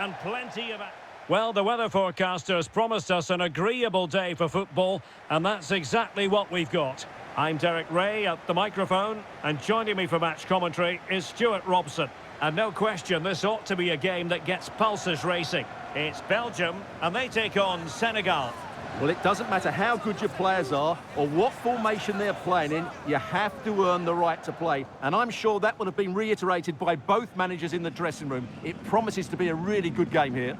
And plenty of... Well, the weather forecasters promised us an agreeable day for football, and that's exactly what we've got. I'm Derek Ray at the microphone, and joining me for match commentary is Stuart Robson. And no question, this ought to be a game that gets pulses racing. It's Belgium, and they take on Senegal. Well, it doesn't matter how good your players are or what formation they're playing in, you have to earn the right to play. And I'm sure that would have been reiterated by both managers in the dressing room. It promises to be a really good game here.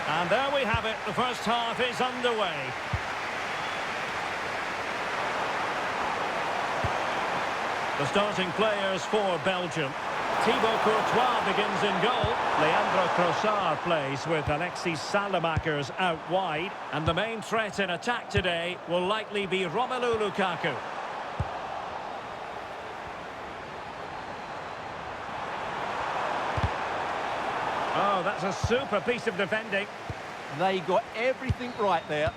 And there we have it, the first half is underway. The starting players for Belgium. Thibaut Courtois begins in goal. Leandro Trossard plays with Alexis Salemakers out wide. And the main threat in attack today will likely be Romelu Lukaku. Oh, that's a super piece of defending. They got everything right there.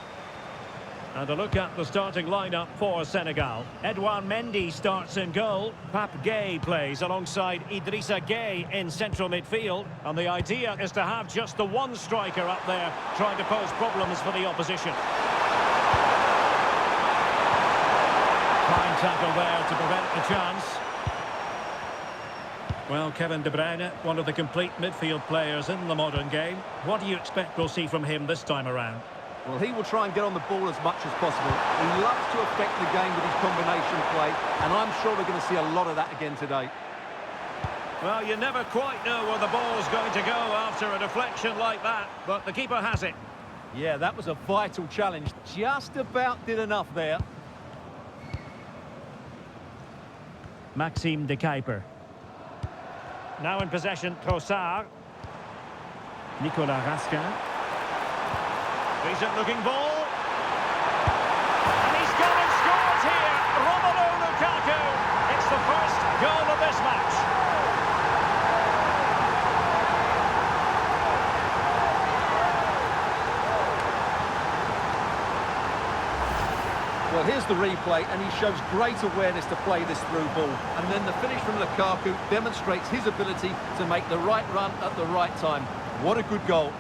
And a look at the starting lineup for Senegal. Edouard Mendy starts in goal. Pape Gueye plays alongside Idrissa Gueye in central midfield. And the idea is to have just the one striker up there trying to pose problems for the opposition. Fine tackle there to prevent the chance. Well, Kevin De Bruyne, one of the complete midfield players in the modern game. What do you expect we'll see from him this time around? Well, he will try and get on the ball as much as possible. He loves to affect the game with his combination play, and I'm sure we're going to see a lot of that again today. Well, you never quite know where the ball's going to go after a deflection like that, but the keeper has it. Yeah, that was a vital challenge. Just about did enough there. Maxime de Kuiper. Now in possession, Trossard. Nicolas Raskin. Decent looking ball. And he's gone and scored here. Romelu Lukaku. It's the first goal of this match. Well, here's the replay, and he shows great awareness to play this through ball. And then the finish from Lukaku demonstrates his ability to make the right run at the right time. What a good goal.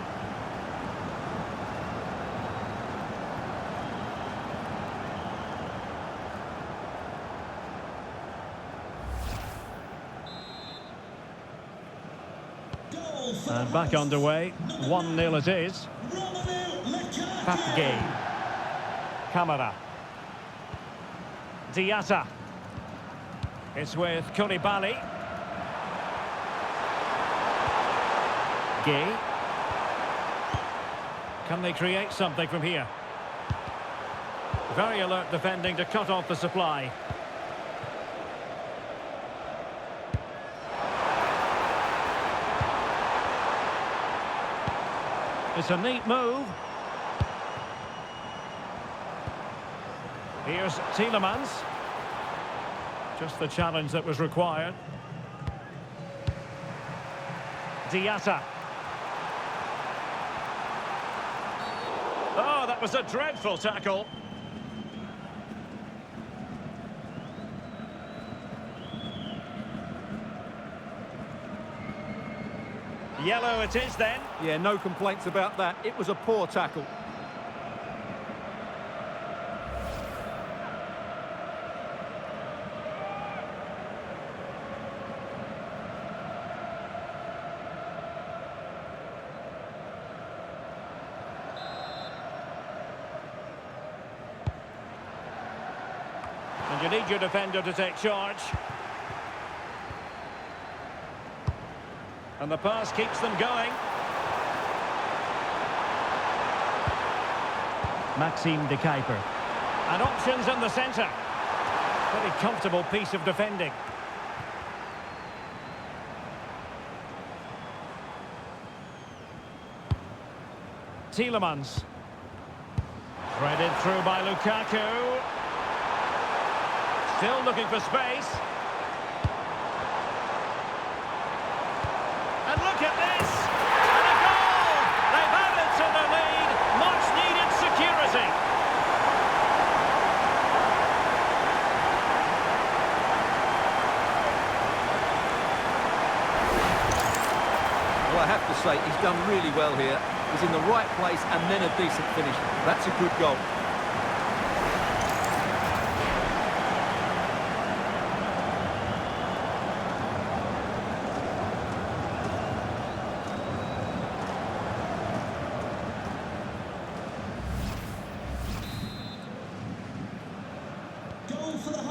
And back underway. 1-0 it is. Pape Gueye. Camara. Diatta. It's with Koulibaly. Gueye. Can they create something from here? Very alert defending to cut off the supply. It's a neat move. Here's Tielemans. Just the challenge that was required. Diatta. Oh, that was a dreadful tackle. Yellow it is then. Yeah, no complaints about that. It was a poor tackle. And you need your defender to take charge. And the pass keeps them going. Maxime de Kuiper. And options in the centre. Very comfortable piece of defending. Tielemans. Threaded through by Lukaku. Still looking for space. And look at this! And a goal! They've added to the lead. Much needed security. Well, I have to say, he's done really well here. He's in the right place and then a decent finish. That's a good goal.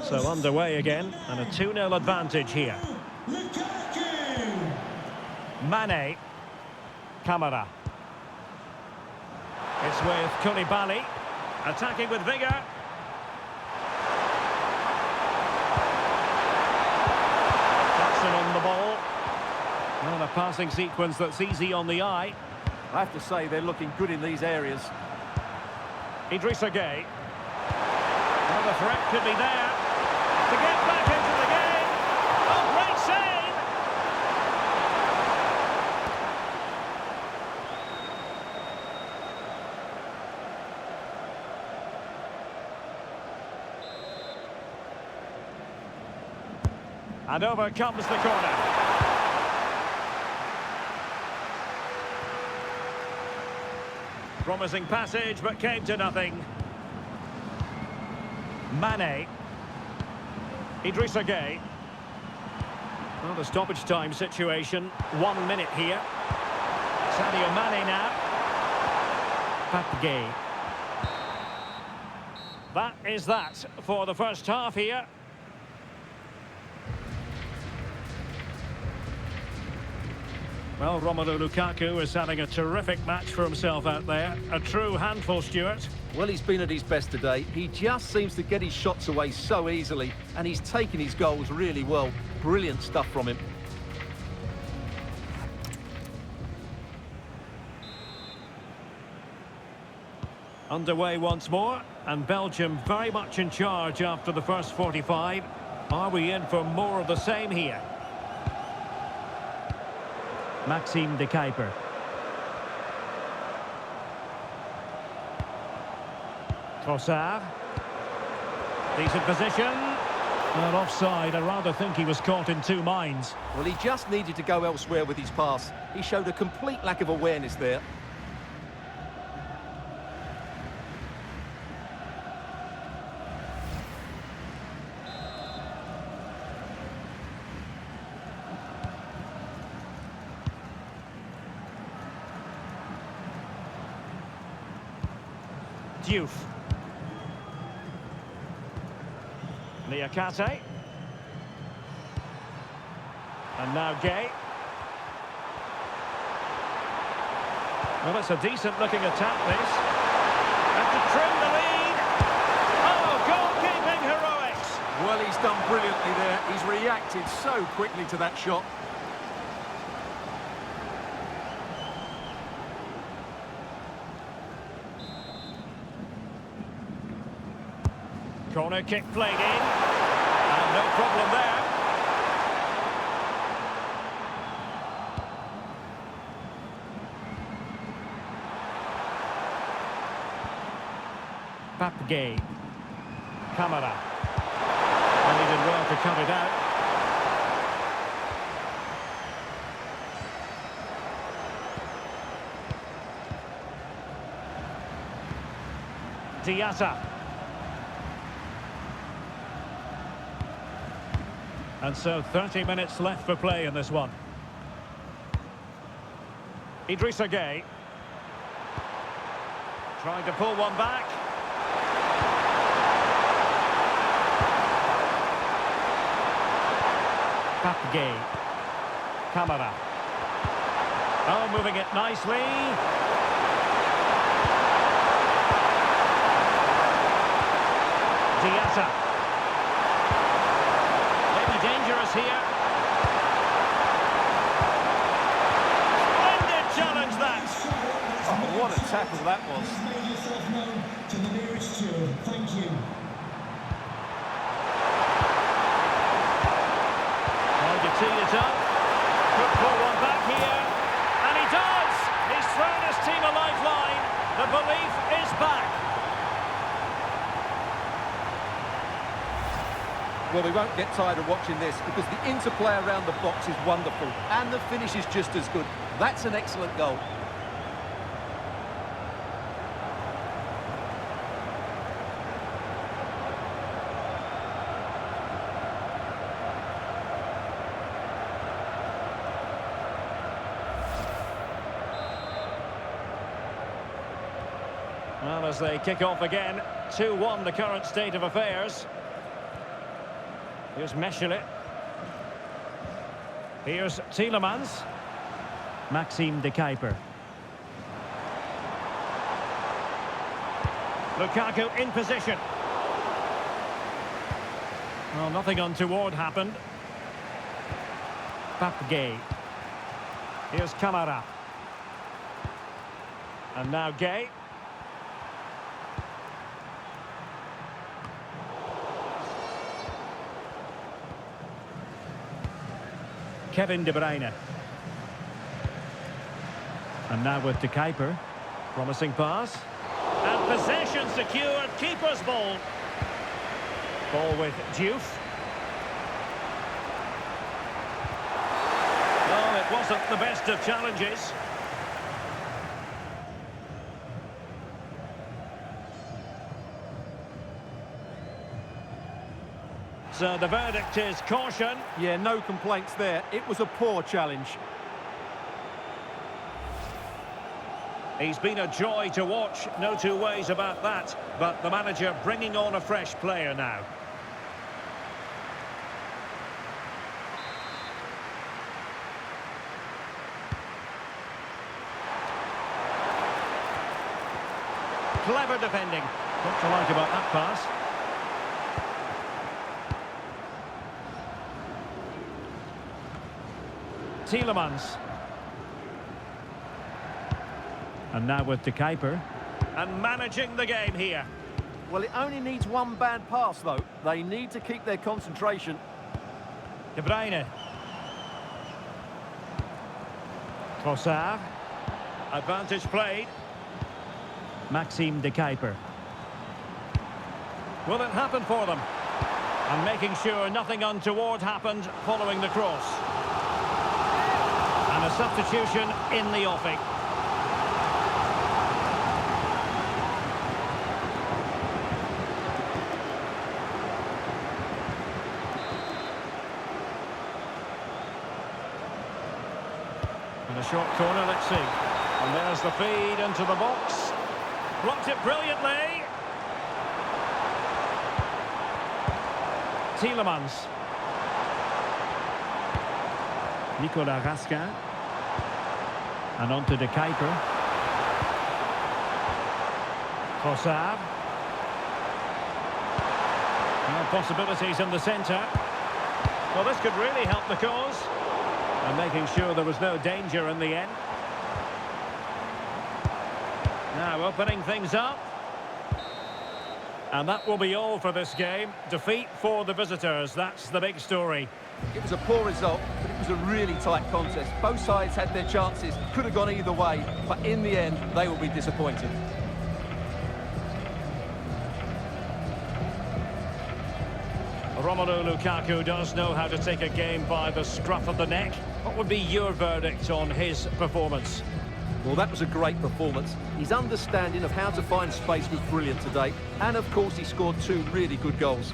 So underway again, and a 2-0 advantage here. Mane. Camara. It's with Koulibaly. Attacking with vigour. Jackson on the ball. Well, a passing sequence that's easy on the eye. I have to say, they're looking good in these areas. Idrissa Gueye. Well, the threat could be there. To get back into the game. Oh, great save! And over comes the corner. Promising passage, but came to nothing. Mane. Idrissa Gueye. Well, the stoppage time situation. 1 minute here. Sadio Mane now. Gueye. That is that for the first half here. Well, Romelu Lukaku is having a terrific match for himself out there. A true handful, Stuart. Well, he's been at his best today. He just seems to get his shots away so easily, and he's taken his goals really well. Brilliant stuff from him. Underway once more, and Belgium very much in charge after the first 45. Are we in for more of the same here? Maxime de Kuiper. Trossard. Decent position. And offside. I rather think he was caught in two minds. Well, he just needed to go elsewhere with his pass. He showed a complete lack of awareness there. Diouf. Niakate. And now Gueye. Well, it's a decent looking attack, this. And to trim the lead. Oh, goalkeeping heroics. Well, he's done brilliantly there. He's reacted so quickly to that shot. Corner kick played in. And no problem there. Gueye. Camara. And he did well to cut it out. Diatta. And so 30 minutes left for play in this one. Idrissa Gueye. Trying to pull one back. Gueye. Camara. Oh, moving it nicely. Diatta. Maybe dangerous here. Splendid challenge that. Oh, what a tackle that was. Made yourself known to the nearest steward. Thank you. Trying to tee it up. Could pull one back here. And he does! He's thrown his team a lifeline. The belief is back. Well, we won't get tired of watching this because the interplay around the box is wonderful and the finish is just as good. That's an excellent goal. Well, as they kick off again, 2-1 the current state of affairs. Here's Mechele. Here's Tielemans. Maxime de Kuiper. Lukaku in position. Well, nothing untoward happened. Pape Gay. Here's Camara. And now Gay. Kevin De Bruyne. And now with De Kuiper. Promising pass. And possession secured. Keeper's ball. Ball with Diouf. Oh, it wasn't the best of challenges. So the verdict is caution. Yeah, no complaints there. It was a poor challenge. He's been a joy to watch, no two ways about that. But the manager bringing on a fresh player now. Clever defending. What to like about that pass? Tielemans. And now with De Kuiper. And managing the game here. Well, it only needs one bad pass, though. They need to keep their concentration. De Bruyne. Trossard. Advantage played. Maxime de Kuiper. Will it happen for them? And making sure nothing untoward happened following the cross. And a substitution in the offing. And a short corner, let's see. And there's the feed into the box. Blocked it brilliantly. Tielemans. Nicolas Raskin. And on to De Kuiper. Trossard. Well, possibilities in the centre. Well, this could really help the cause. And making sure there was no danger in the end. Now opening things up. And that will be all for this game. Defeat for the visitors. That's the big story. It was a poor result, but it was a really tight contest. Both sides had their chances, could have gone either way, but in the end, they will be disappointed. Romelu Lukaku does know how to take a game by the scruff of the neck. What would be your verdict on his performance? Well, that was a great performance. His understanding of how to find space was brilliant today. And, of course, he scored two really good goals.